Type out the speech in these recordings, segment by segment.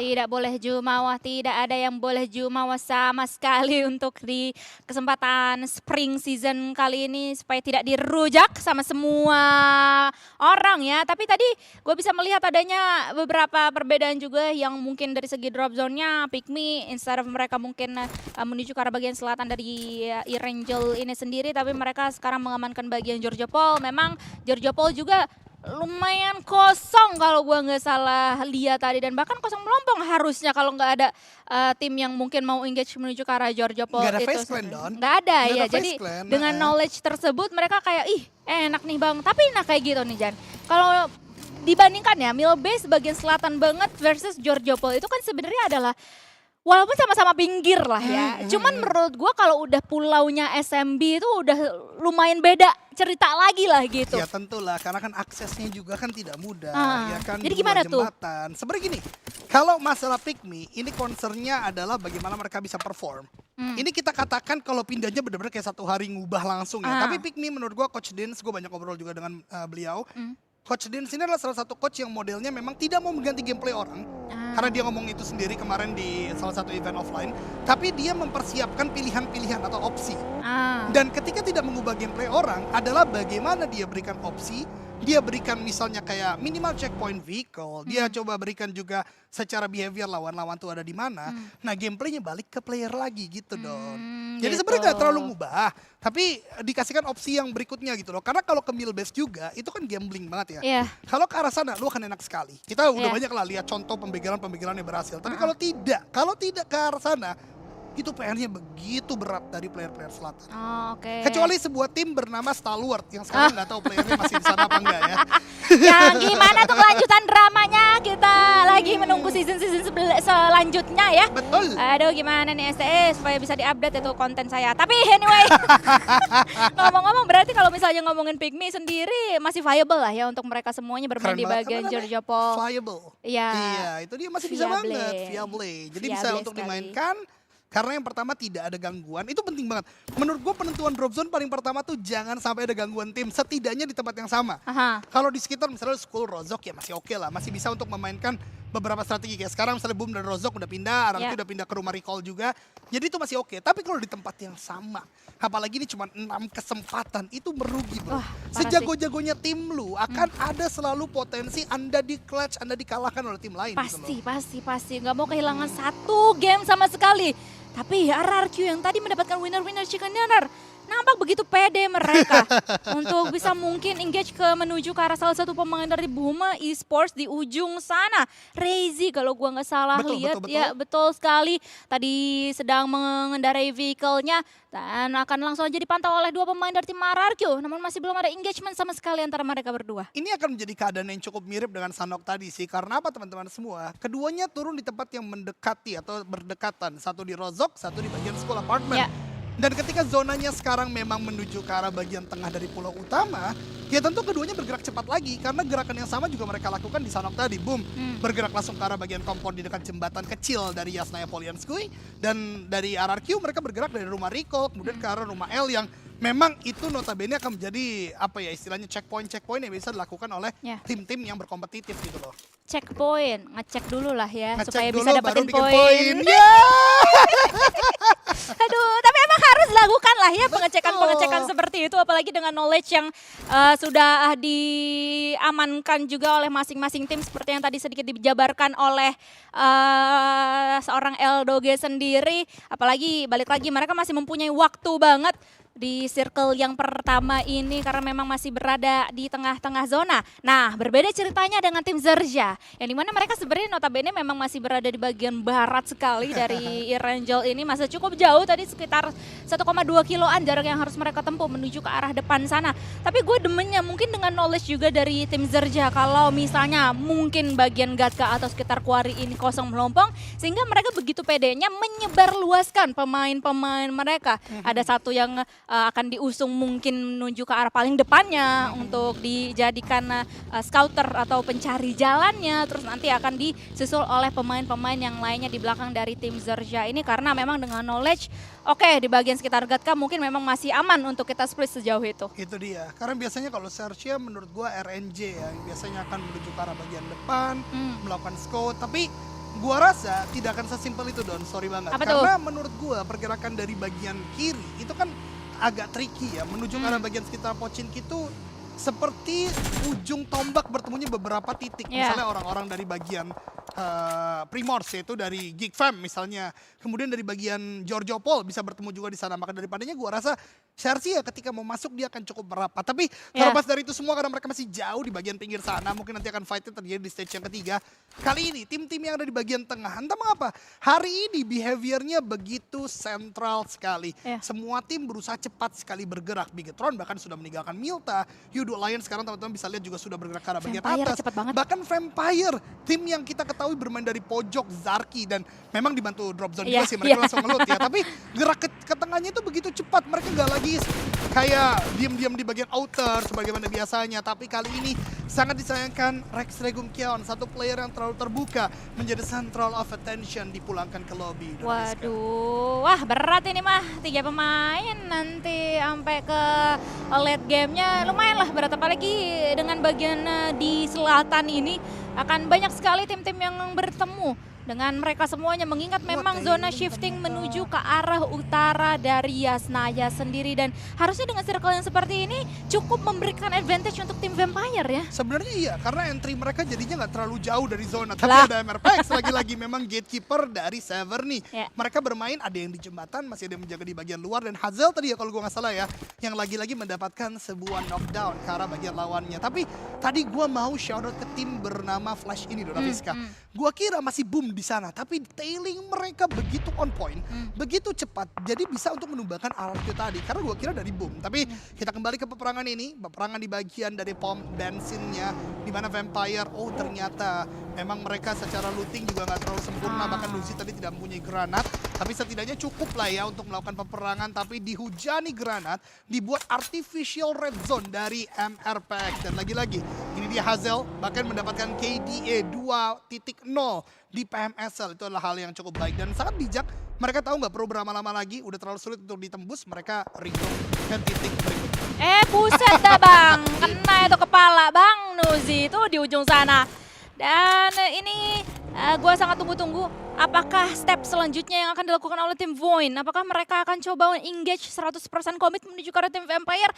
Tidak boleh jumawa, tidak ada yang boleh jumawa sama sekali untuk di kesempatan spring season kali ini supaya tidak dirujak sama semua orang ya. Tapi tadi gue bisa melihat adanya beberapa perbedaan juga yang mungkin dari segi drop zone-nya Pikmi instead of mereka mungkin menuju ke arah bagian selatan dari Erangel ini sendiri, tapi mereka sekarang mengamankan bagian Georgia Paul. Memang Georgia Paul juga lumayan kosong kalau gua nggak salah lihat tadi, dan bahkan kosong melompong harusnya kalau nggak ada tim yang mungkin mau engage menuju ke arah Georgia Paul. Nggak ada itu face clan, Don. nggak ada Nggak ya, ada jadi face clan, dengan knowledge tersebut mereka kayak ih enak nih bang, tapi nah kayak gitu nih Jan, kalau dibandingkan ya Milbase bagian selatan banget versus Georgia Paul itu kan sebenarnya adalah walaupun sama-sama pinggir lah ya, cuman menurut gua kalau udah pulaunya SMB itu udah lumayan beda cerita lagi lah gitu. Ya tentulah, karena kan aksesnya juga kan tidak mudah, ya kan. Jadi dua gimana tuh? jembatan. Sebenarnya gini, kalau masalah Pikmi, ini concernnya adalah bagaimana mereka bisa perform. Ini kita katakan kalau pindahnya benar-benar kayak satu hari ngubah langsung ya. Tapi Pikmi menurut gua Coach Dins, gue banyak ngobrol juga dengan beliau. Coach Dins ini adalah salah satu coach yang modelnya memang tidak mau mengganti gameplay orang. Karena dia ngomong itu sendiri kemarin di salah satu event offline. Tapi dia mempersiapkan pilihan-pilihan atau opsi. Dan ketika tidak mengubah gameplay orang adalah bagaimana dia berikan opsi. Dia berikan misalnya kayak minimal checkpoint vehicle. Dia coba berikan juga secara behavior lawan-lawan tuh ada di mana. Nah gameplaynya balik ke player lagi gitu dong. Jadi Gitu. sebenarnya nggak terlalu ngubah. Tapi dikasihkan opsi yang berikutnya gitu loh. Karena kalau ke Milbase juga itu kan gambling banget ya. Iya. Kalau ke arah sana lu akan enak sekali. Kita udah Iya. banyak lah lihat contoh pembegalan-pembegalan yang berhasil. Tapi kalau tidak ke arah sana, itu PR-nya begitu berat dari player-player selatan. Oh, oke. Kecuali sebuah tim bernama Stalwart yang sekarang nggak tahu playernya masih di sana apa enggak ya. Yang gimana tuh kelanjutan dramanya, kita lagi menunggu season-season selanjutnya ya. Betul. Aduh gimana nih STE supaya bisa diupdate itu konten saya. Tapi anyway, ngomong-ngomong berarti kalau misalnya ngomongin Pikmi sendiri masih viable lah ya untuk mereka semuanya bermain Keren di banget. bagian Apa namanya? Georgia Paul. Viable. Iya. Iya, itu dia masih bisa Viable. banget. Viable. Jadi bisa Viable untuk sekali. dimainkan. Karena yang pertama tidak ada gangguan, itu penting banget. Menurut gue penentuan drop zone paling pertama tuh jangan sampai ada gangguan tim, setidaknya di tempat yang sama. Aha. Kalau di sekitar misalnya Skull Rozok ya masih oke lah, masih bisa untuk memainkan beberapa strategi. Kayak sekarang misalnya Boom dan Rozok udah pindah, Araki udah pindah ke rumah Recall juga. Jadi itu masih oke, tapi kalau di tempat yang sama, apalagi ini cuma 6 kesempatan, itu merugi bro. Wah, parah Sejago-jagonya tim lu akan ada selalu potensi Anda di clutch, Anda dikalahkan oleh tim lain gitu loh. Pasti. Nggak mau kehilangan satu game sama sekali. Tapi RRQ yang tadi mendapatkan winner chicken dinner, nampak begitu pede mereka untuk bisa mungkin engage ke menuju ke arah salah satu pemain dari Buma Esports di ujung sana. Reizi kalau gua nggak salah Betul, lihat betul. ya, betul sekali. Tadi sedang mengendarai vehicle-nya dan akan langsung aja dipantau oleh dua pemain dari tim RRQ. Namun masih belum ada engagement sama sekali antara mereka berdua. Ini akan menjadi keadaan yang cukup mirip dengan Sanok tadi sih. Karena apa teman-teman semua? Keduanya turun di tempat yang mendekati atau berdekatan. Satu di Rozok, satu di bagian school apartment. Ya. Dan ketika zonanya sekarang memang menuju ke arah bagian tengah dari pulau utama, ya tentu keduanya bergerak cepat lagi. Karena gerakan yang sama juga mereka lakukan di Sanok tadi. Boom, bergerak langsung ke arah bagian kompon di dekat jembatan kecil dari Yasnaya Polyanskui. Dan dari RRQ mereka bergerak dari rumah Recall, kemudian ke arah rumah L yang memang itu notabene akan menjadi apa ya istilahnya checkpoint yang bisa dilakukan oleh Ya. tim-tim yang berkompetitif gitu loh. Checkpoint, ngecek dulu lah ya Ngecek supaya dulu bisa baru dapetin bikin poin. Ya! Aduh, tapi emang harus dilakukan lah ya pengecekan-pengecekan seperti itu, apalagi dengan knowledge yang sudah diamankan juga oleh masing-masing tim seperti yang tadi sedikit dijabarkan oleh seorang Eldoge sendiri. Apalagi balik lagi mereka masih mempunyai waktu banget di circle yang pertama ini karena memang masih berada di tengah-tengah zona. Nah, berbeda ceritanya dengan tim Zerja, yang dimana mereka sebenarnya notabene memang masih berada di bagian barat sekali dari Erangel ini, masih cukup jauh tadi sekitar 1,2 kiloan jarak yang harus mereka tempuh menuju ke arah depan sana. Tapi gue demennya mungkin dengan knowledge juga dari tim Zerja kalau misalnya mungkin bagian Gatka atau sekitar Quarry ini kosong melompong sehingga mereka begitu pedenya menyebarluaskan pemain-pemain mereka. Ada satu yang akan diusung mungkin menuju ke arah paling depannya untuk dijadikan scouter atau pencari jalannya, terus nanti akan disusul oleh pemain-pemain yang lainnya di belakang dari tim Zerja ini karena memang dengan knowledge di bagian sekitar Gatka mungkin memang masih aman untuk kita split sejauh itu. Itu dia. Karena biasanya kalau Searchia menurut gua RNJ ya yang biasanya akan menuju ke arah bagian depan, melakukan scout. Tapi Gua rasa tidak akan sesimpel itu Don, sorry banget. Apa tuh? Karena menurut gua pergerakan dari bagian kiri itu kan agak tricky ya. Menuju ke arah bagian sekitar Pochinki itu seperti ujung tombak bertemunya beberapa titik. Yeah. Misalnya orang-orang dari bagian Primors, yaitu dari Geek Fam misalnya. Kemudian dari bagian Giorgio Paul bisa bertemu juga di sana. Maka daripadanya gua rasa Chelsea ya ketika mau masuk dia akan cukup merapat. Tapi terlepas dari itu semua karena mereka masih jauh di bagian pinggir sana. Mungkin nanti akan fight terjadi di stage yang ketiga. Kali ini tim-tim yang ada di bagian tengah, entah mengapa hari ini behaviornya begitu sentral sekali. Semua tim berusaha cepat sekali bergerak. Bigetron bahkan sudah meninggalkan Milta. Yudo Lion sekarang teman-teman bisa lihat juga sudah bergerak ke arah bagian atas. Cepat banget. Bahkan Vampire, tim yang kita ketahui bermain dari pojok, Zarki, dan memang dibantu drop zone juga sih, mereka langsung ngelut ya. Tapi gerak ke tengahnya itu begitu cepat, mereka nggak lagi kayak diam-diam di bagian outer sebagaimana biasanya. Tapi kali ini sangat disayangkan Rex Regum Kion, satu player yang terlalu terbuka, menjadi central of attention, dipulangkan ke lobby. Waduh, wah berat ini mah 3 pemain nanti sampai ke late gamenya lumayan lah berat, apalagi dengan bagian di selatan ini akan banyak sekali tim-tim yang bertemu dengan mereka semuanya, mengingat memang zona shifting menuju ke arah utara dari Yasnaya sendiri, dan harusnya dengan circle yang seperti ini cukup memberikan advantage untuk tim Vampire ya. Sebenarnya iya, karena entry mereka jadinya nggak terlalu jauh dari zona. Tapi ada MRPX lagi-lagi memang gatekeeper dari Sever nih. Mereka bermain, ada yang di jembatan, masih ada yang menjaga di bagian luar, dan Hazel tadi ya kalau gue nggak salah ya, yang lagi-lagi mendapatkan sebuah knockdown ke arah bagian lawannya. Tapi tadi gue mau shout out ke tim bernama Flash ini, Dona Fiska. Gue kira masih boom di sana, tapi tailing mereka begitu on point, begitu cepat, jadi bisa untuk menumbangkan RRQ tadi. Karena gue kira dari boom. Tapi kita kembali ke peperangan ini, peperangan di bagian dari pom bensinnya, di mana Vampire, oh ternyata memang mereka secara looting juga nggak terlalu sempurna. Bahkan Luzi tadi tidak mempunyai granat, tapi setidaknya cukup lah ya untuk melakukan peperangan. Tapi dihujani granat, dibuat artificial red zone dari MRPX. Dan lagi-lagi, ini dia Hazel, bahkan mendapatkan KDA 2.0 di PMSL. Itu adalah hal yang cukup baik dan sangat bijak. Mereka tahu nggak perlu berlama-lama lagi, udah terlalu sulit untuk ditembus, mereka ringgong ke titik berikutnya. Buset dah bang, kena itu kepala bang Nuzi itu di ujung sana. Dan ini gue sangat tunggu-tunggu apakah step selanjutnya yang akan dilakukan oleh tim Void. Apakah mereka akan coba engage 100% komit menuju ke arah tim Vampire?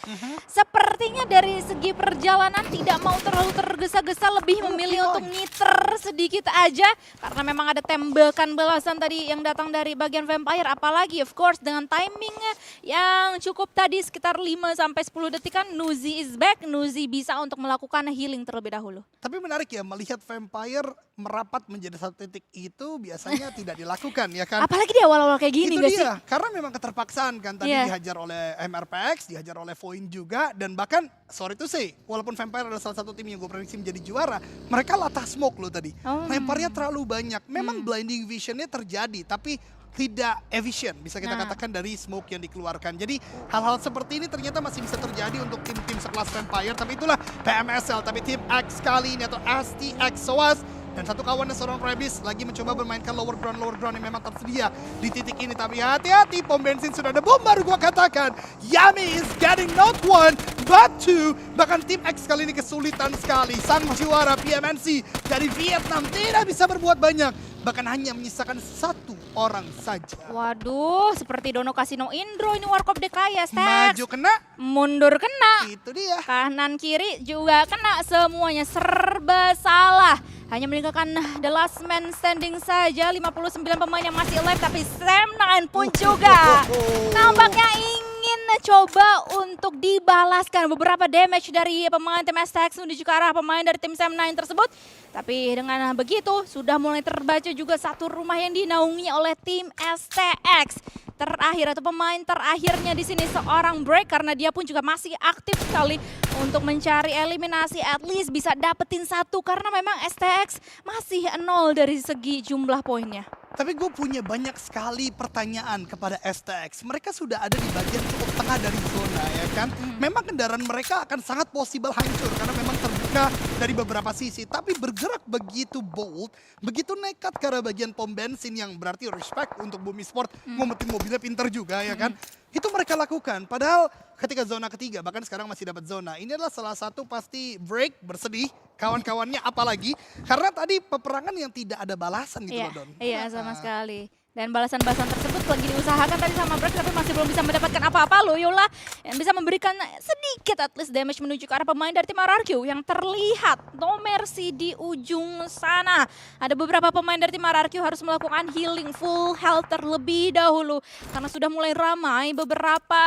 Sepertinya dari segi perjalanan tidak mau terlalu tergesa-gesa, lebih memilih untuk ngiter sedikit aja. Karena memang ada tembakan balasan tadi yang datang dari bagian Vampire. Apalagi of course dengan timingnya yang cukup tadi sekitar 5-10 detikan. Nuzi is back, Nuzi bisa untuk melakukan healing terlebih dahulu. Tapi menarik ya melihat Vampire merapat menjadi satu titik itu biasanya tidak dilakukan ya kan. Apalagi di awal-awal kayak gini itu gak dia, sih? karena memang keterpaksaan kan tadi dihajar oleh MRPX, dihajar oleh Void juga, dan bahkan sorry to say, walaupun Vampire adalah salah satu tim yang gue prediksi menjadi juara, mereka latah smoke loh tadi. Lemparnya terlalu banyak. Memang blinding visionnya terjadi, tapi tidak efisien bisa kita katakan dari smoke yang dikeluarkan. Jadi hal-hal seperti ini ternyata masih bisa terjadi untuk tim-tim sekelas Vampire. Tapi itulah PMSL, tapi tim X kali ini atau STX SOAS. Dan satu kawannya seorang Rebis lagi mencoba bermainkan lower ground yang memang tersedia di titik ini. Tapi hati-hati, pom bensin sudah ada bom, baru gua katakan. Yami is getting not one, but two. Bahkan tim X kali ini kesulitan sekali. Sang juara PMNC dari Vietnam tidak bisa berbuat banyak. Bahkan hanya menyisakan satu orang saja. Waduh, seperti Dono Kasino Indro ini Warkop DKI ya, Maju kena, mundur kena. itu dia. Kanan kiri juga kena, semuanya serba salah. Hanya meninggalkan the last man standing saja, 59 pemain yang masih alive, tapi Sam9 pun juga nampaknya ingin coba untuk dibalaskan beberapa damage dari pemain tim STX menuju ke arah pemain dari tim Sam9 tersebut. Tapi dengan begitu sudah mulai terbaca juga satu rumah yang dinaungi oleh tim STX. Terakhir atau pemain terakhirnya di sini seorang Break, karena dia pun juga masih aktif sekali untuk mencari eliminasi, at least bisa dapetin satu karena memang STX masih 0 dari segi jumlah poinnya. Tapi gue punya banyak sekali pertanyaan kepada STX. Mereka sudah ada di bagian cukup tengah dari zona ya kan. Memang kendaraan mereka akan sangat possible hancur karena memang terbuka dari beberapa sisi. Tapi bergerak begitu bold, begitu nekat ke arah bagian pom bensin yang berarti respect untuk Bumi Sport. Ngometin mobilnya pinter juga ya kan. Itu mereka lakukan. Padahal ketika zona ketiga, bahkan sekarang masih dapat zona. Ini adalah salah satu pasti break, bersedih. Kawan-kawannya apalagi. Karena tadi peperangan yang tidak ada balasan gitu Iya, loh Don. iya sama sekali. Dan balasan-balasan tersebut lagi diusahakan tadi sama Break tapi masih belum bisa mendapatkan apa-apa. Loyola yang bisa memberikan sedikit at least damage menuju ke arah pemain dari tim RRQ yang terlihat no mercy di ujung sana. Ada beberapa pemain dari tim RRQ harus melakukan healing full health terlebih dahulu karena sudah mulai ramai beberapa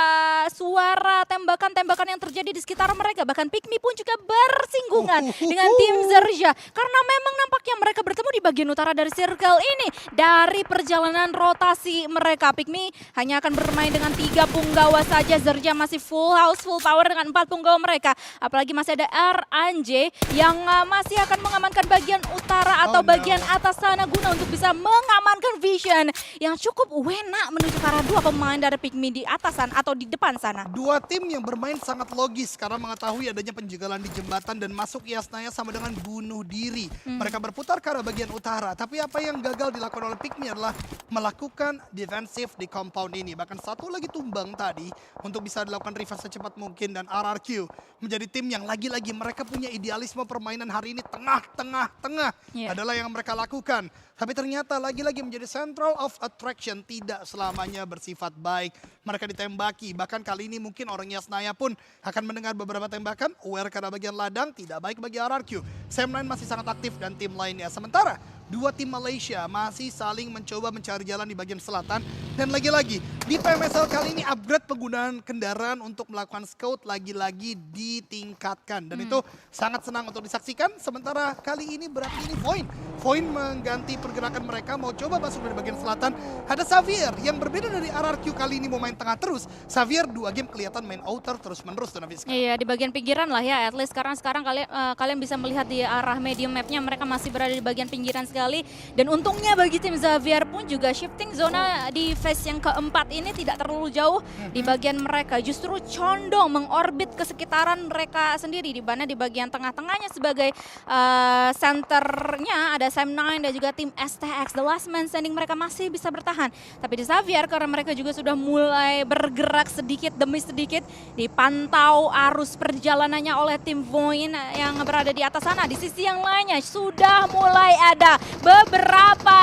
suara tembakan-tembakan yang terjadi di sekitar mereka. Bahkan Pikmi pun juga bersinggungan dengan tim Zerja karena memang nampaknya mereka bertemu di bagian utara dari circle ini. Dari perjalanan rotasi mereka, Pikmi hanya akan bermain dengan 3 punggawa saja. Zerja masih full house, full power dengan 4 punggawa mereka. Apalagi masih ada RNJ yang masih akan mengamankan bagian utara atau bagian atas sana guna untuk bisa mengamankan vision yang cukup enak menuju ke arah 2 pemain dari Pikmi di atasan atau di depan sana. Dua tim yang bermain sangat logis karena mengetahui adanya penjagalan di jembatan dan masuk Yasnaya sama dengan bunuh diri. Mereka berputar ke arah bagian utara, tapi apa yang gagal dilakukan oleh Pikmi adalah melakukan defensif di compound ini. Bahkan satu lagi tumbang tadi untuk bisa dilakukan reverse secepat mungkin dan RRQ menjadi tim yang lagi-lagi mereka punya idealisme permainan hari ini tengah adalah yang mereka lakukan. Tapi ternyata lagi-lagi menjadi central of attraction tidak selamanya bersifat baik. Mereka ditembaki, bahkan kali ini mungkin orang Yasnaya pun akan mendengar beberapa tembakan. Aware karena bagian ladang tidak baik bagi RRQ. Sam9 masih sangat aktif dan tim lainnya. Sementara dua tim Malaysia masih saling mencoba mencari jalan di bagian selatan. Dan lagi-lagi di PMSL kali ini upgrade penggunaan kendaraan untuk melakukan scout lagi-lagi ditingkatkan. Dan itu sangat senang untuk disaksikan. Sementara kali ini berarti ini Voin mengganti pergerakan mereka, mau coba masuk dari bagian selatan. Ada Xavier yang berbeda dari RRQ kali ini mau main tengah terus. Xavier 2 game kelihatan main outer terus-menerus. Iya, di bagian pinggiran lah ya, at least sekarang kalian bisa melihat di arah medium mapnya mereka masih berada di bagian pinggiran sekali. Dan untungnya bagi tim Xavier pun juga shifting zona di phase yang keempat ini tidak terlalu jauh di bagian mereka. Justru condong mengorbit ke sekitaran mereka sendiri, di mana di bagian tengah-tengahnya sebagai centernya ada Sam9 dan juga tim STX. The last man standing mereka masih bisa bertahan. Tapi di Xavier karena mereka juga sudah mulai bergerak sedikit demi sedikit, dipantau arus perjalanannya oleh tim Voin yang berada di atas sana. Di sisi yang lainnya sudah mulai ada beberapa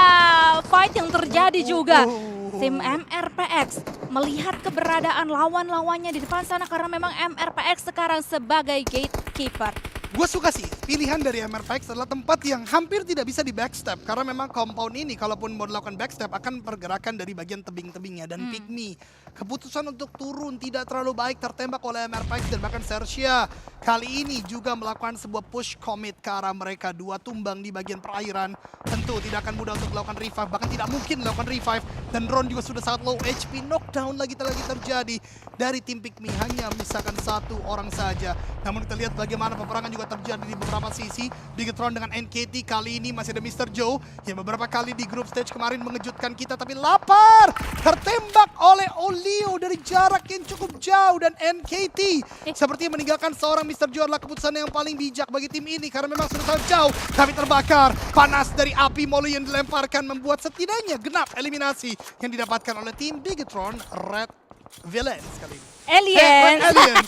fight yang terjadi juga. Tim MRPX melihat keberadaan lawan-lawannya di depan sana karena memang MRPX sekarang sebagai gatekeeper. Gue suka sih pilihan dari MRPX adalah tempat yang hampir tidak bisa di backstep. Karena memang compound ini kalaupun mau dilakukan backstep akan pergerakan dari bagian tebing-tebingnya. Dan Pikmi keputusan untuk turun tidak terlalu baik, tertembak oleh MRPX dan bahkan Sersia. Kali ini juga melakukan sebuah push commit ke arah mereka. 2 tumbang di bagian perairan. Tentu tidak akan mudah untuk melakukan revive, bahkan tidak mungkin melakukan revive. Dan Ron juga sudah sangat low HP, knockdown lagi terjadi. Dari tim Pikmi hanya misalkan 1 orang saja. Namun kita lihat bagaimana peperangan juga terjadi di beberapa sisi. Bigetron dengan NKT, kali ini masih ada Mr. Joe yang beberapa kali di group stage kemarin mengejutkan kita, tapi lapar tertembak oleh Olio dari jarak yang cukup jauh. Dan NKT seperti meninggalkan seorang Mr. Joe adalah keputusan yang paling bijak bagi tim ini karena memang sudah sangat jauh, tapi terbakar. Panas dari api Molly yang dilemparkan membuat setidaknya genap eliminasi yang didapatkan oleh tim Bigetron Red Villains kali ini. Aliens. Red Aliens.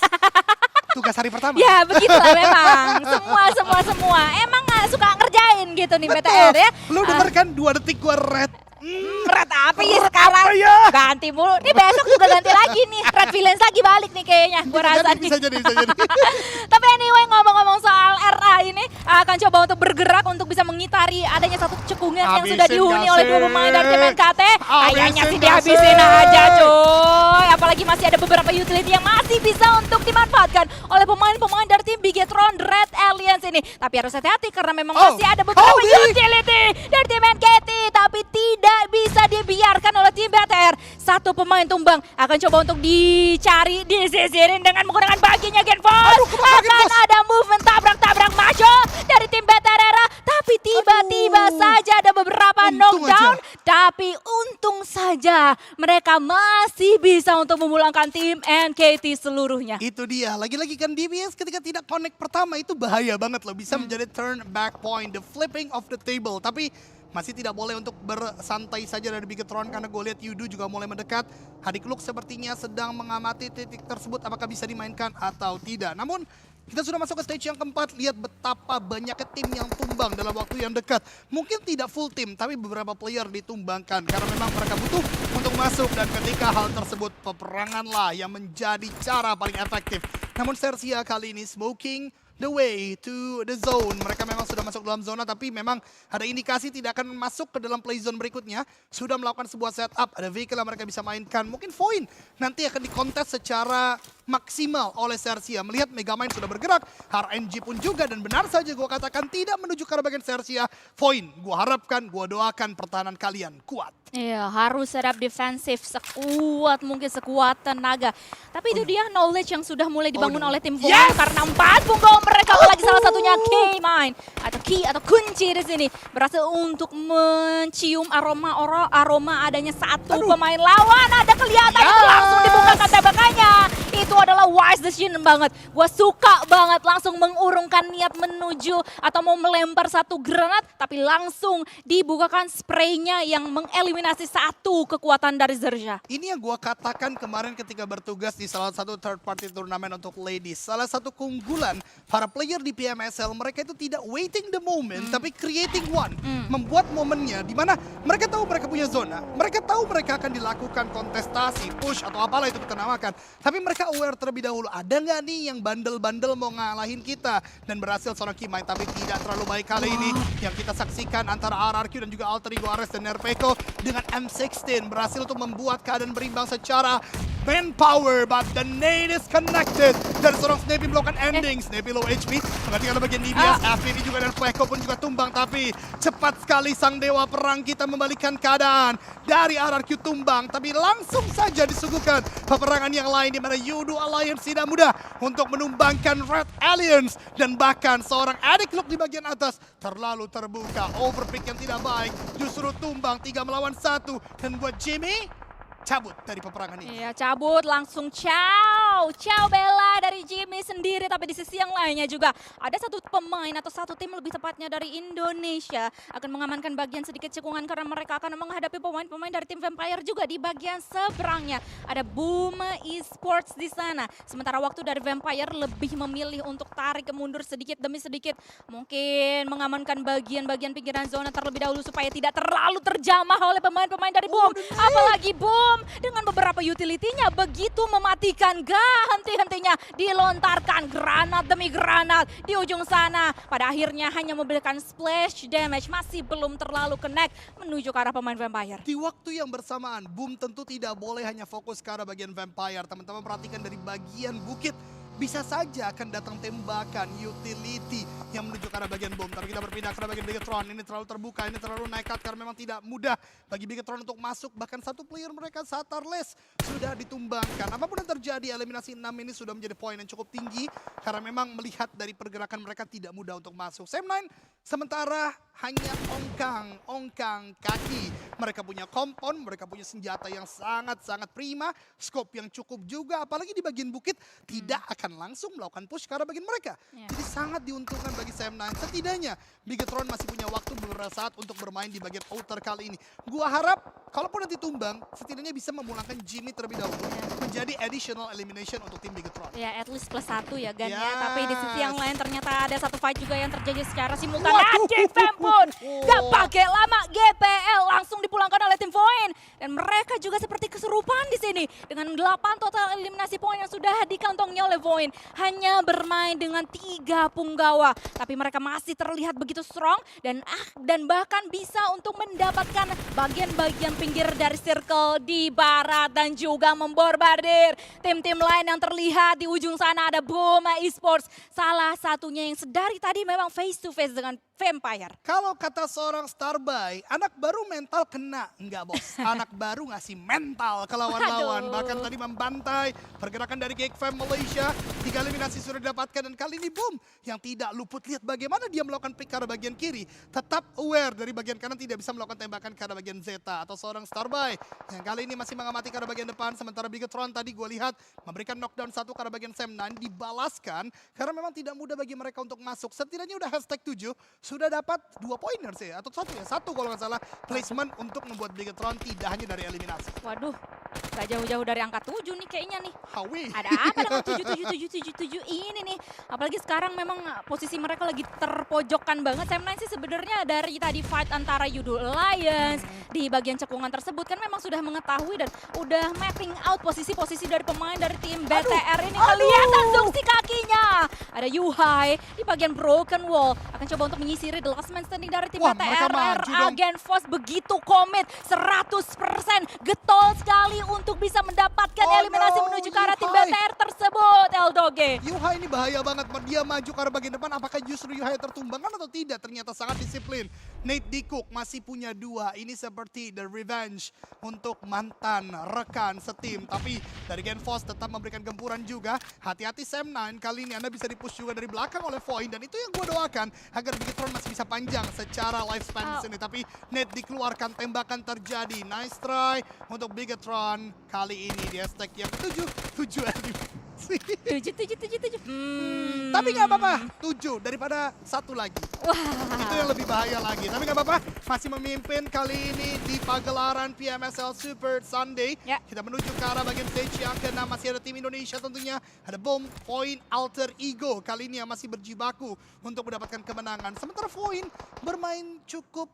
Tugas hari pertama. Ya begitulah memang. Semua. Emang suka ngerjain gitu nih BTR ya. Lu denger kan 2 detik gua red. Red api sekarang. Apa ya? Ganti mulu. Nih besok juga ganti lagi nih. Red Villains lagi balik nih kayaknya. Gua rasa nih. Bisa jadi. Tapi anyway ngomong-ngomong soal RA ini akan coba untuk bergerak untuk bisa mengitari adanya satu cekungan yang sudah dihuni oleh 2 pemain dari tim NKT. Kayaknya sih dihabisin aja coy. Apalagi masih ada beberapa utility yang masih bisa untuk dimanfaatkan oleh pemain-pemain dari tim Bigetron Red Aliens ini. Tapi harus hati-hati karena memang masih ada beberapa utility dari tim NKT. Tapi tidak bisa dibiarkan oleh tim BTR. 1 pemain tumbang akan coba untuk dicari, disisirin dengan menggunakan baginya Genforce. Akan ada movement tabrak-tabrak macho dari tim BTR era. Tapi tiba-tiba saja ada beberapa knockdown. Tapi untung saja mereka masih bisa untuk memulangkan tim NKT seluruhnya. Itu dia, lagi-lagi kan DBS ketika tidak connect pertama itu bahaya banget loh. Bisa menjadi turn back point, the flipping of the table. Tapi masih tidak boleh untuk bersantai saja dari Bigetron karena gue lihat Yudu juga mulai mendekat. Hadik Luk sepertinya sedang mengamati titik tersebut apakah bisa dimainkan atau tidak. Namun kita sudah masuk ke stage yang keempat, lihat betapa banyaknya tim yang tumbang dalam waktu yang dekat. Mungkin tidak full tim, tapi beberapa player ditumbangkan karena memang mereka butuh untuk masuk. Dan ketika hal tersebut, peperanganlah yang menjadi cara paling efektif. Namun Sersia kali ini smoking the way to the zone. Mereka memang sudah masuk dalam zona, tapi memang ada indikasi tidak akan masuk ke dalam play zone berikutnya. Sudah melakukan sebuah setup, ada vehicle yang mereka bisa mainkan. Mungkin Void nanti akan dikontes secara maksimal oleh Sersia. Melihat Megamind sudah bergerak, RNG pun juga, dan benar saja gue katakan tidak menuju ke arah bagian Sersia. Void, gue harapkan, gue doakan pertahanan kalian kuat. Iya, harus setup defensif sekuat mungkin, sekuat tenaga. Tapi itu dia knowledge yang sudah mulai dibangun oleh tim Void. Yes! Karena 4 punggawa mereka, apalagi salah satunya K-Mine atau key atau kunci di sini berhasil untuk mencium aroma adanya satu pemain lawan. Ada kelihatan itu langsung dibukakan tembakannya. Itu adalah wise decision banget. Gua suka banget langsung mengurungkan niat menuju atau mau melempar satu granat, tapi langsung dibukakan spraynya yang mengeliminasi satu kekuatan dari Zerja. Ini yang gue katakan kemarin ketika bertugas di salah satu third party turnamen untuk ladies. Salah satu keunggulan para player di PMSL, mereka itu tidak waiting the moment, tapi creating one. Membuat momennya di mana mereka tahu mereka punya zona. Mereka tahu mereka akan dilakukan kontestasi, push atau apalah itu kita namakan. Tapi mereka aware terlebih dahulu, ada nggak nih yang bandel-bandel mau ngalahin kita. Dan berhasil seorang Kimai, tapi tidak terlalu baik kali ini. Yang kita saksikan antara RRQ dan juga Alter Ego Ares dan Nerpeko dengan M16 berhasil untuk membuat keadaan berimbang secara manpower, but the nade is connected. Dari seorang Snappy melakukan ending. Snappy low HP, menggantikan bagian Nibias. FPV juga dan Peko pun juga tumbang, tapi cepat sekali sang dewa perang kita membalikkan keadaan. Dari RRQ tumbang, tapi langsung saja disuguhkan peperangan yang lain di mana Yudu Alliance tidak mudah untuk menumbangkan Red Alliance. Dan bahkan seorang Hadik Luk di bagian atas terlalu terbuka. Overpick yang tidak baik, justru tumbang 3 melawan 1. Dan buat Jimmy, cabut dari peperangan ini. Iya, cabut langsung ciao. Ciao Bella dari Jimmy sendiri. Tapi di sisi yang lainnya juga ada satu pemain atau satu tim lebih tepatnya dari Indonesia akan mengamankan bagian sedikit cekungan karena mereka akan menghadapi pemain-pemain dari tim Vampire juga di bagian seberangnya. Ada Boom Esports di sana. Sementara waktu dari Vampire lebih memilih untuk tarik ke mundur sedikit demi sedikit. Mungkin mengamankan bagian-bagian pinggiran zona terlebih dahulu supaya tidak terlalu terjamah oleh pemain-pemain dari Boom. Apalagi Boom dengan beberapa utility-nya begitu mematikan, gak henti-hentinya dilontarkan granat demi granat di ujung sana. Pada akhirnya hanya memberikan splash damage, masih belum terlalu connect menuju ke arah pemain Vampire. Di waktu yang bersamaan, Boom tentu tidak boleh hanya fokus ke arah bagian Vampire. Teman-teman perhatikan dari bagian bukit, bisa saja akan datang tembakan utility yang menuju ke arah bagian Boom. Tapi kita berpindah ke arah bagian Bigetron. Ini terlalu terbuka, ini terlalu nekat karena memang tidak mudah bagi Bigetron untuk masuk. Bahkan satu player mereka, Satarles, sudah ditumbangkan. Apapun yang terjadi, eliminasi 6 ini sudah menjadi poin yang cukup tinggi karena memang melihat dari pergerakan mereka tidak mudah untuk masuk. Sam9 sementara hanya ongkang kaki. Mereka punya kompon, mereka punya senjata yang sangat-sangat prima, scope yang cukup juga, apalagi di bagian bukit tidak akan langsung melakukan push ke arah bagian mereka. Jadi sangat diuntungkan bagi Sam9. Setidaknya Bigetron masih punya waktu beberapa saat untuk bermain di bagian outer kali ini. Gua harap kalaupun nanti tumbang, setidaknya bisa memulangkan Jimmy terlebih dahulu menjadi additional elimination untuk tim Bigetron. Ya, at least +1 ya Gan ya. Yes. Tapi di sisi yang lain ternyata ada satu fight juga yang terjadi secara simultan. Anjing pun gak pakai lama, GPL langsung dipulangkan oleh tim Void. Dan mereka juga seperti kesurupan di sini dengan 8 total eliminasi poin yang sudah dikantongnya oleh Void. Hanya bermain dengan 3 punggawa, tapi mereka masih terlihat begitu strong dan bahkan bisa untuk mendapatkan bagian-bagian pinggir dari circle di barat dan juga memborbardir tim-tim lain yang terlihat di ujung sana. Ada Boom Esports, salah satunya yang sedari tadi memang face to face dengan Vampire. Kalau kata seorang Starbuy, anak baru mental kena. Enggak bos, anak baru ngasih mental ke lawan-lawan. Aduh. Bahkan tadi membantai pergerakan dari Geek Fam Malaysia. 3 eliminasi sudah didapatkan dan kali ini Boom yang tidak luput. Lihat bagaimana dia melakukan pick ke arah bagian kiri. Tetap aware dari bagian kanan, tidak bisa melakukan tembakan ke arah bagian Zeta atau seorang Starboy. Yang kali ini masih mengamati ke arah bagian depan. Sementara Bigetron tadi gue lihat memberikan knockdown 1 ke arah bagian Sam9. Dibalaskan karena memang tidak mudah bagi mereka untuk masuk. Setidaknya udah hashtag 7 sudah dapat 2 poiners ya. Atau 1 ya, 1 kalau nggak salah placement untuk membuat Bigetron tidak hanya dari eliminasi. Waduh, gak jauh-jauh dari angka 7 nih kayaknya nih. Hawi. Ada apa dengan 7 ini nih? Apalagi sekarang memang posisi mereka lagi terpojokkan banget. Sam9 sih sebenarnya dari tadi fight antara Yudo Alliance di bagian cekungan tersebut kan memang sudah mengetahui dan udah mapping out posisi-posisi dari pemain dari tim BTR ini. Kelihatan Zungsi kakinya. Ada Yuhai di bagian broken wall. Akan coba untuk menyisiri the last man standing dari tim Wah, mereka BTR. maju dong. Agen Force begitu komit 100% getol sekali untuk bisa mendapatkan Oh eliminasi no, menuju ke arah tim Yuhai. BTR tersebut, Eldoge. Yuhai ini bahaya banget. Dia maju ke arah bagian depan. Apakah justru Yuhai tertumbangkan atau tidak? Ternyata sangat disiplin. Nate Dikuk masih punya 2. Ini seperti the revenge untuk mantan rekan setim. Tapi dari Genfos tetap memberikan gempuran juga. Hati-hati Sam9. Kali ini Anda bisa dipush juga dari belakang oleh Void. Dan itu yang gue doakan agar Bigetron masih bisa panjang secara lifespan di sini. Tapi Nate dikeluarkan, tembakan terjadi. Nice try untuk Bigetron. Kali ini di hashtag yang 7 eliminasi. 7. Tapi nggak apa-apa, 7 daripada 1 lagi. Wah. Itu yang lebih bahaya lagi. Tapi nggak apa-apa, masih memimpin kali ini di pagelaran PMSL Super Sunday. Ya. Kita menuju ke arah bagian stage yang ke-6. Masih ada tim Indonesia tentunya. Ada Boom, Void, Alter Ego. Kali ini yang masih berjibaku untuk mendapatkan kemenangan. Sementara Void bermain cukup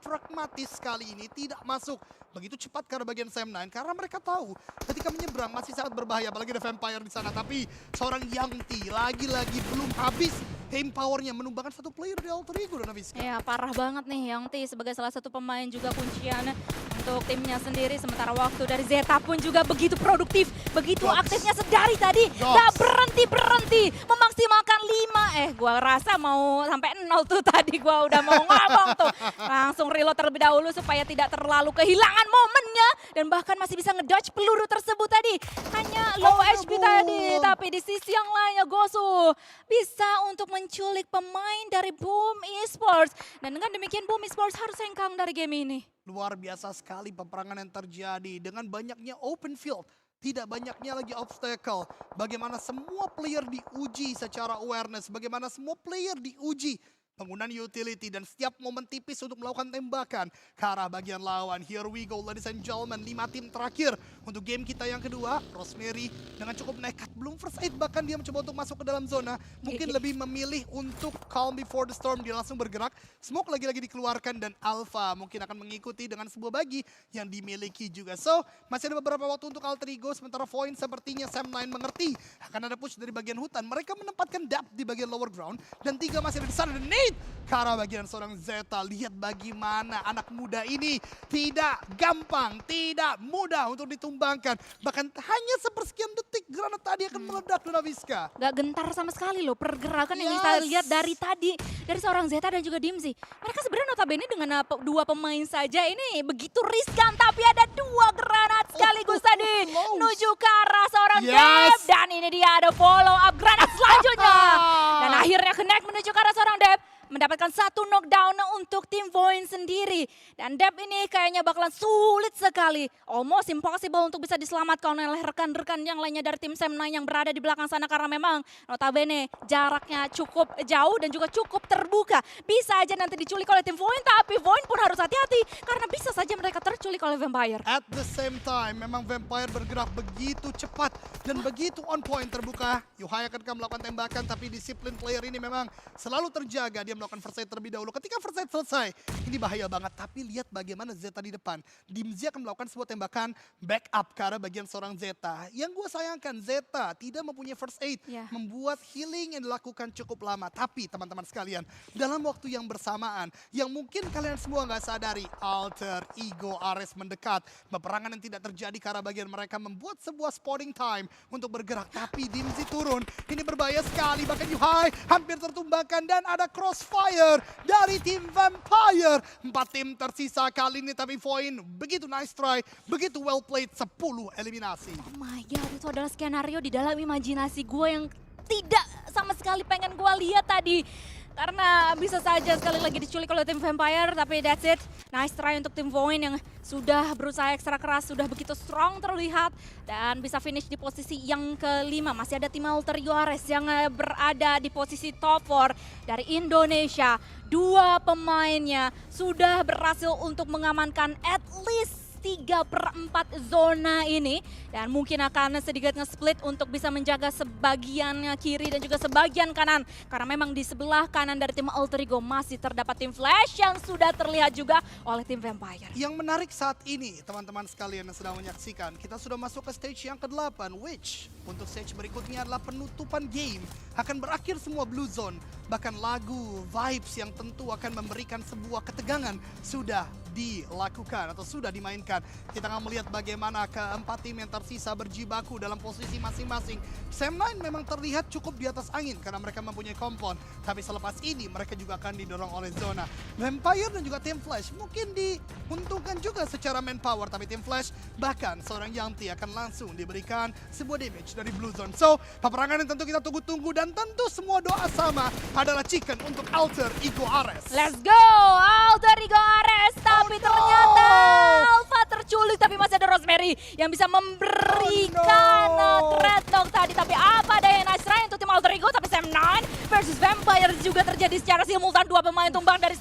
pragmatis kali ini, tidak masuk begitu cepat ke arah bagian Sam9 karena mereka tahu ketika menyeberang masih sangat berbahaya, apalagi ada Vampire di sana. Tapi seorang Yangti lagi-lagi belum habis aim powernya, menumbangkan 1 player di Alter Ego dan Naviska. Ya parah banget nih Yangti sebagai salah satu pemain juga kuncian untuk timnya sendiri. Sementara waktu dari Zeta pun juga begitu produktif, begitu Goks. aktifnya sedari tadi. Goks. Gak berhenti-berhenti, memaksimalkan 5. Gua rasa mau sampai 0 tuh tadi, gua udah mau ngomong tuh. Langsung reload terlebih dahulu supaya tidak terlalu kehilangan momennya. Dan bahkan masih bisa ngedodge peluru tersebut tadi. Hanya low HP tadi, tapi di sisi yang lainnya Gosu bisa untuk menculik pemain dari Boom Esports. Dan dengan demikian Boom Esports harus hengkang dari game ini. Luar biasa sekali peperangan yang terjadi dengan banyaknya open field. Tidak banyaknya lagi obstacle. Bagaimana semua player diuji secara awareness. Bagaimana semua player diuji penggunaan utility dan setiap momen tipis untuk melakukan tembakan ke arah bagian lawan. Here we go ladies and gentlemen. 5 tim terakhir untuk game kita yang kedua. Rosemary dengan cukup nekat. Belum first aid, bahkan dia mencoba untuk masuk ke dalam zona. Mungkin lebih memilih untuk calm before the storm. Dia langsung bergerak. Smoke lagi-lagi dikeluarkan dan Alpha mungkin akan mengikuti dengan sebuah bagi yang dimiliki juga. So masih ada beberapa waktu untuk Alter Ego. Sementara Void sepertinya Sam9 mengerti akan ada push dari bagian hutan. Mereka menempatkan Dap di bagian lower ground. Dan 3 masih ada di sana. Dan Nate ke arah bagian seorang Zeta. Lihat bagaimana anak muda ini tidak gampang, tidak mudah untuk ditumbangkan. Bahkan hanya sepersekian detik granat tadi akan meledak Donaviska. Gak gentar sama sekali loh pergerakan yang Yes. kita lihat dari tadi. Dari seorang Zeta dan juga Dimzi. Mereka sebenarnya notabene dengan 2 pemain saja ini begitu riskan. Tapi ada 2 granat sekaligus tadi. close. Menuju ke arah seorang Yes. Deb. Dan ini dia ada follow up granat selanjutnya. Dan akhirnya connect menuju ke arah seorang Deb. Mendapatkan 1 knockdown untuk tim Void sendiri. Dan Deb ini kayaknya bakalan sulit sekali. Almost impossible untuk bisa diselamatkan oleh rekan-rekan yang lainnya dari tim Sam9 yang berada di belakang sana. Karena memang notabene jaraknya cukup jauh dan juga cukup terbuka. Bisa aja nanti diculik oleh tim Void, tapi Void pun harus hati-hati. Karena bisa saja mereka terculik oleh Vampire. At the same time, memang Vampire bergerak begitu cepat dan begitu on point terbuka. Yuhai akan melakukan tembakan, tapi disiplin player ini memang selalu terjaga. Dia melakukan first aid terlebih dahulu. Ketika first aid selesai, ini bahaya banget. Tapi lihat bagaimana Zeta di depan. Dimzi akan melakukan sebuah tembakan backup ke arah bagian seorang Zeta. Yang gue sayangkan, Zeta tidak mempunyai first aid. Ya. Membuat healing yang dilakukan cukup lama. Tapi teman-teman sekalian, dalam waktu yang bersamaan, yang mungkin kalian semua nggak sadari, Alter Ego Ares mendekat. Peperangan yang tidak terjadi ke arah bagian mereka membuat sebuah spotting time untuk bergerak. Tapi Dimzi turun. Ini berbahaya sekali. Bahkan Yuhai hampir tertumbangkan dan ada crossfire Crossfire dari tim Vampire. 4 tim tersisa kali ini, tapi Voin begitu nice try, begitu well played, 10 eliminasi. Oh my god, itu adalah skenario di dalam imajinasi gue yang tidak sama sekali pengen gue lihat tadi. Karena bisa saja sekali lagi diculik oleh tim Vampire, tapi that's it. Nice try untuk tim Voin yang sudah berusaha ekstra keras, sudah begitu strong terlihat. Dan bisa finish di posisi yang kelima. Masih ada tim Alter Juarez yang berada di posisi top 4 dari Indonesia. 2 pemainnya sudah berhasil untuk mengamankan at least 3/4 zona ini, dan mungkin akan sedikit nge-split untuk bisa menjaga sebagian kiri dan juga sebagian kanan, karena memang di sebelah kanan dari tim Alter Ego masih terdapat tim Flash yang sudah terlihat juga oleh tim Vampire. Yang menarik saat ini, teman-teman sekalian yang sedang menyaksikan, kita sudah masuk ke stage yang ke-8, which untuk stage berikutnya adalah penutupan game. Akan berakhir semua Blue Zone, bahkan lagu, vibes yang tentu akan memberikan sebuah ketegangan sudah dilakukan atau sudah dimainkan. Kita akan melihat bagaimana keempat tim yang tersisa berjibaku dalam posisi masing-masing. Sam9 memang terlihat cukup di atas angin karena mereka mempunyai kompon, tapi selepas ini mereka juga akan didorong oleh zona. Vampire dan juga tim Flash mungkin diuntungkan juga secara manpower, tapi tim Flash bahkan seorang Yanti akan langsung diberikan sebuah damage dari Blue Zone. So, peperangan yang tentu kita tunggu-tunggu dan tentu semua doa sama adalah chicken untuk Alter Ego Ares. Let's go, Alter Ego Ares. Tapi ternyata Alpha terculik, tapi masih ada Rosemary yang bisa memberikan threat knock tadi. Tapi apa daya nice try untuk tim Alter Ego, tapi Sam9 versus Vampire juga terjadi secara simultan. 2 pemain tumbang dari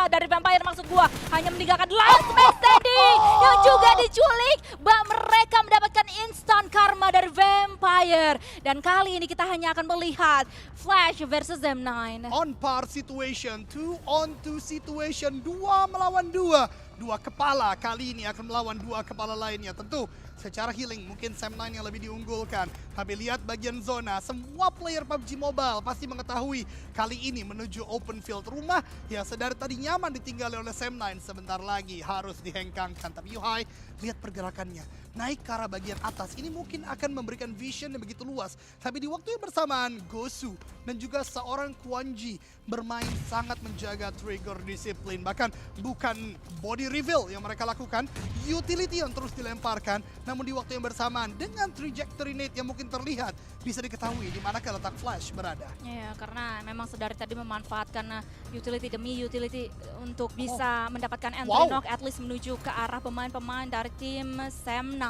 dari Vampire, maksud gua hanya meninggalkan last man standing yang juga diculik. Mereka mendapatkan instant karma dari Vampire, dan kali ini kita hanya akan melihat Flash versus M9. On par situation, 2 on 2 situation, 2 melawan 2. 2 kepala kali ini akan melawan 2 kepala lainnya. Tentu secara healing mungkin Sam9 yang lebih diunggulkan. Tapi lihat bagian zona, semua player PUBG Mobile pasti mengetahui kali ini menuju open field rumah yang sedari tadi nyaman ditinggali oleh Sam9 sebentar lagi harus dihengkangkan. Tapi Yuhai, lihat pergerakannya. Naik ke arah bagian atas, ini mungkin akan memberikan vision yang begitu luas. Tapi di waktu yang bersamaan, Gosu dan juga seorang Quan Ji bermain sangat menjaga trigger disiplin. Bahkan bukan body reveal yang mereka lakukan, utility yang terus dilemparkan. Namun di waktu yang bersamaan dengan trajectory nade yang mungkin terlihat, bisa diketahui di manakah letak Flash berada. Ya, karena memang sedari tadi memanfaatkan utility demi utility untuk bisa mendapatkan entry knock, at least menuju ke arah pemain-pemain dari tim Sam9.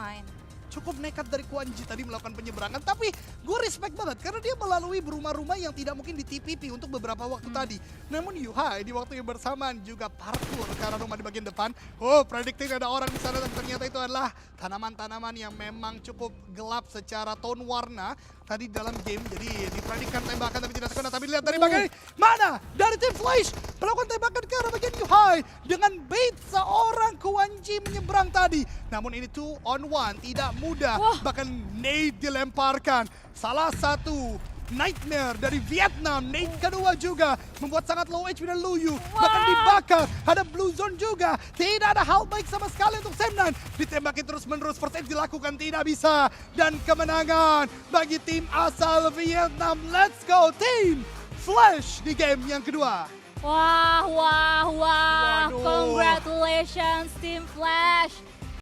Cukup nekat dari Quan Ji tadi melakukan penyeberangan, tapi gue respect banget karena dia melalui rumah-rumah yang tidak mungkin di TPP untuk beberapa waktu tadi. Namun Yuhai di waktu yang bersamaan juga parkour karena rumah di bagian depan. Oh, predicting ada orang di sana, dan ternyata itu adalah tanaman-tanaman yang memang cukup gelap secara tone warna tadi dalam game. Jadi dipredikkan tembakan tapi tidak terkena. Tapi lihat dari bagian mana dari tim Flash melakukan tembakan ke arah bagian Yuhai dengan bait seorang Quan Ji menyeberang tadi. Namun ini 2 on 1 tidak mudah. Bahkan nade dilemparkan. Salah satu Nightmare dari Vietnam, nade kedua juga membuat sangat low HP dan Luyu. Bahkan dibakar, ada Blue Zone juga. Tidak ada hal baik sama sekali untuk Sam9. Ditembaki terus-menerus, first aid dilakukan, tidak bisa. Dan kemenangan bagi tim asal Vietnam. Let's go Team Flash di game yang kedua. Wah, Waduh. congratulations Team Flash.